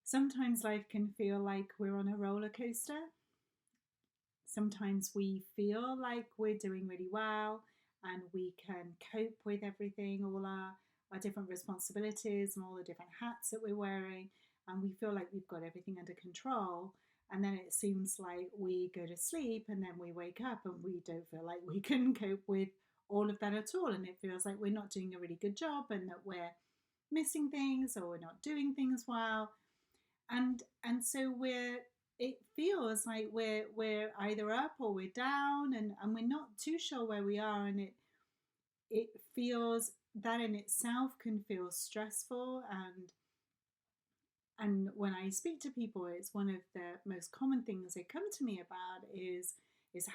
Sometimes life can feel like we're on a roller coaster. Sometimes we feel like we're doing really well and we can cope with everything, all our different responsibilities and all the different hats that we're wearing, and we feel like we've got everything under control. And then it seems like we go to sleep and then we wake up and we don't feel like we can cope with all of that at all. And it feels like we're not doing a really good job and that we're missing things or we're not doing things well. And so it feels like we're either up or we're down, and we're not too sure where we are, and it feels that in itself can feel stressful. And when I speak to people, it's one of the most common things they come to me about is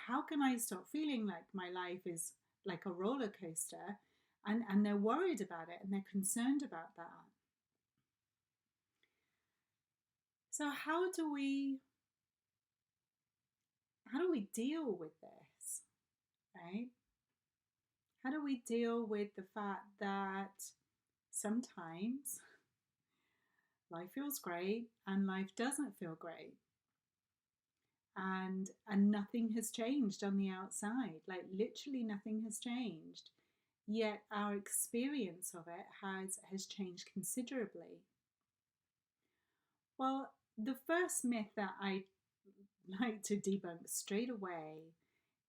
how can I stop feeling like my life is like a roller coaster, and they're worried about it and they're concerned about that. So how do we deal with this, right? How do we deal with the fact that sometimes life feels great and life doesn't feel great, and nothing has changed on the outside, like literally nothing has changed, yet our experience of it has changed considerably. Well, the first myth that I like to debunk straight away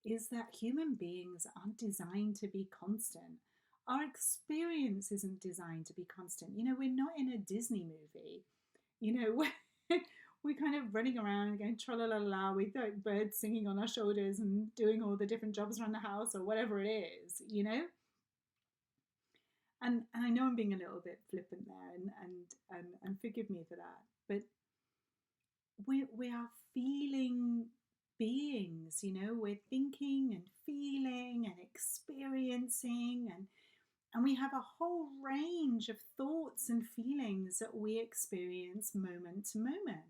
is that human beings aren't designed to be constant. Our experience isn't designed to be constant. We're not in a Disney movie, we're kind of running around going tra la la la with like birds singing on our shoulders and doing all the different jobs around the house or whatever it is. And I know I'm being a little bit flippant there, and forgive me for that, but we are feeling beings, we're thinking and feeling and experiencing, and we have a whole range of thoughts and feelings that we experience moment to moment.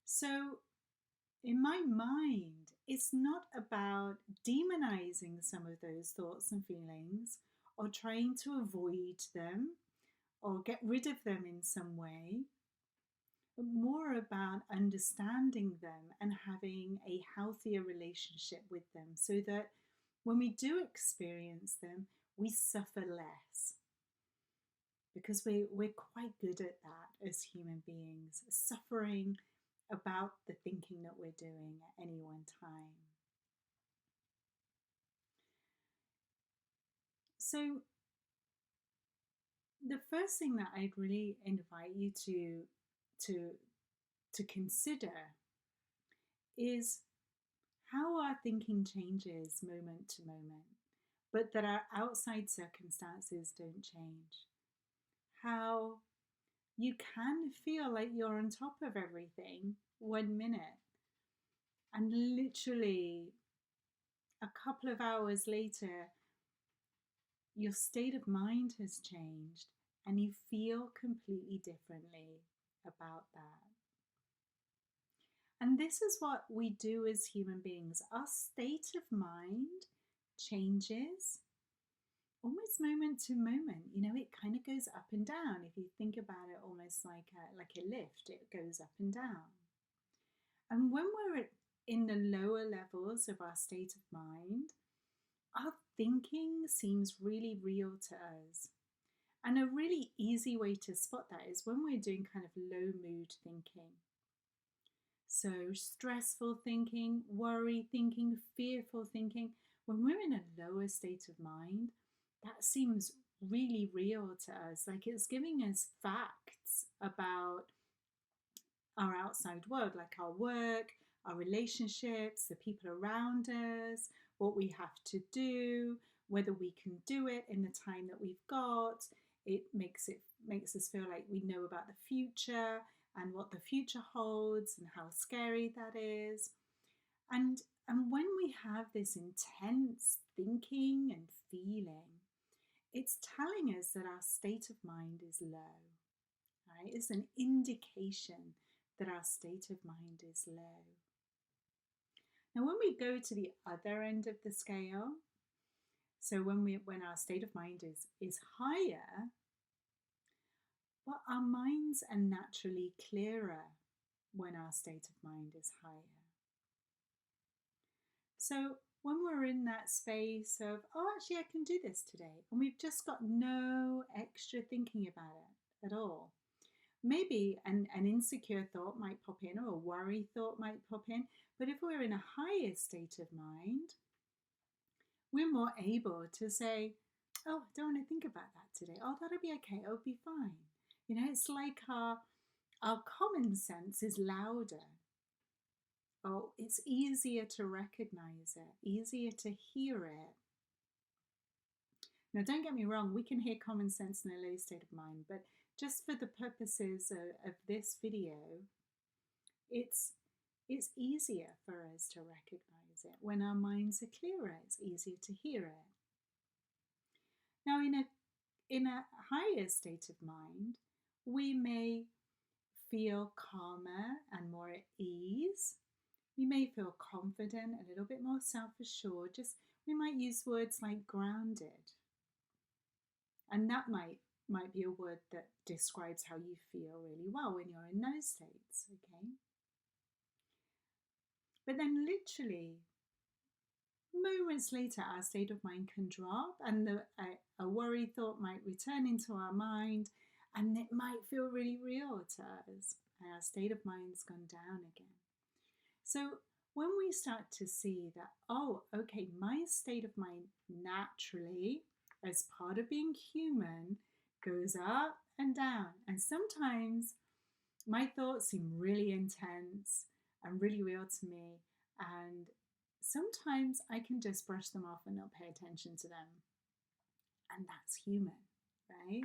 So in my mind, it's not about demonizing some of those thoughts and feelings or trying to avoid them or get rid of them in some way, but more about understanding them and having a healthier relationship with them so that when we do experience them, we suffer less. Because we're quite good at that as human beings, suffering about the thinking that we're doing at any one time. So, the first thing that I'd really invite you to to consider is how our thinking changes moment to moment, but that our outside circumstances don't change. How you can feel like you're on top of everything 1 minute, and literally a couple of hours later, your state of mind has changed and you feel completely differently about that. And this is what we do as human beings. Our state of mind changes almost moment to moment. It kind of goes up and down. If you think about it, almost like a lift, it goes up and down. And when we're in the lower levels of our state of mind, our thinking seems really real to us. And a really easy way to spot that is when we're doing kind of low mood thinking. So, stressful thinking, worry thinking, fearful thinking. When we're in a lower state of mind, that seems really real to us. Like it's giving us facts about our outside world, like our work, our relationships, the people around us, what we have to do, whether we can do it in the time that we've got. It makes us feel like we know about the future and what the future holds and how scary that is. And and when we have this intense thinking and feeling, it's telling us that our state of mind is low. Right? It's an indication that our state of mind is low. Now, when we go to the other end of the scale, so when our state of mind is higher, Well, our minds are naturally clearer when our state of mind is higher. So when we're in that space of, oh, actually, I can do this today, and we've just got no extra thinking about it at all. Maybe an insecure thought might pop in, or a worry thought might pop in. But if we're in a higher state of mind, we're more able to say, oh, I don't want to think about that today. Oh, that'll be okay. It'll be fine. It's like our common sense is louder. Oh, it's easier to recognize it, easier to hear it. Now, don't get me wrong, we can hear common sense in a low state of mind, but just for the purposes of this video, it's easier for us to recognize it. When our minds are clearer, it's easier to hear it. Now, in a higher state of mind, we may feel calmer and more at ease. We may feel confident, a little bit more self-assured. We might use words like grounded. And that might be a word that describes how you feel really well when you're in those states, okay? But then literally, moments later, our state of mind can drop, and a worry thought might return into our mind, and it might feel really real to us, and our state of mind's gone down again. So when we start to see that, oh, okay, my state of mind naturally, as part of being human, goes up and down. And sometimes my thoughts seem really intense and really real to me. And sometimes I can just brush them off and not pay attention to them. And that's human, right?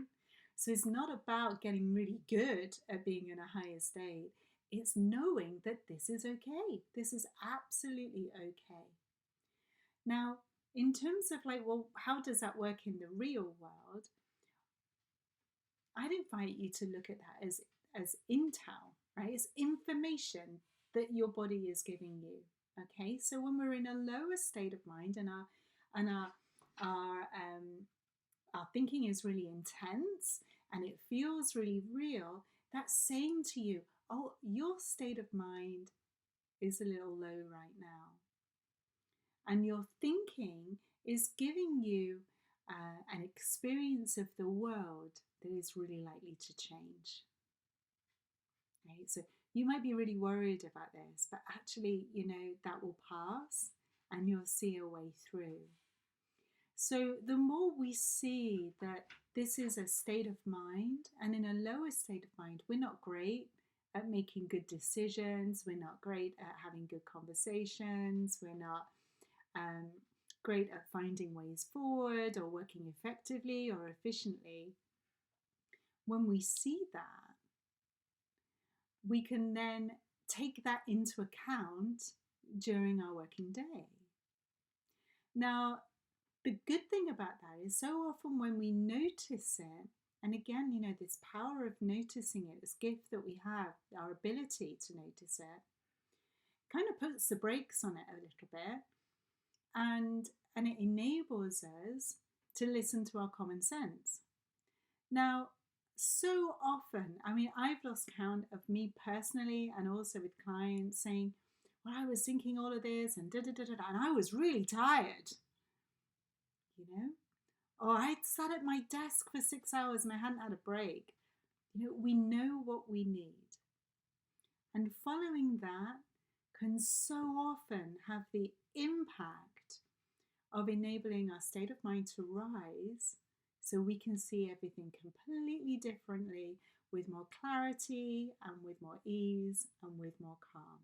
So it's not about getting really good at being in a higher state. It's knowing that this is okay. This is absolutely okay. Now, in terms of well, how does that work in the real world? I'd invite you to look at that as intel, right? It's information that your body is giving you. Okay, so when we're in a lower state of mind and our thinking is really intense and it feels really real, that's saying to you, oh, your state of mind is a little low right now. And your thinking is giving you an experience of the world that is really likely to change. Right? So you might be really worried about this, but actually, that will pass and you'll see a way through. So the more we see that this is a state of mind, and in a lower state of mind, we're not great at making good decisions, we're not great at having good conversations, we're not great at finding ways forward or working effectively or efficiently. When we see that, we can then take that into account during our working day. Now, the good thing about that is so often when we notice it, and again, this power of noticing it, this gift that we have, our ability to notice it, kind of puts the brakes on it a little bit, and it enables us to listen to our common sense. Now, so often, I've lost count of me personally and also with clients saying, well, I was thinking all of this and and I was really tired. Or I sat at my desk for 6 hours and I hadn't had a break. We know what we need. And following that can so often have the impact of enabling our state of mind to rise so we can see everything completely differently, with more clarity and with more ease and with more calm.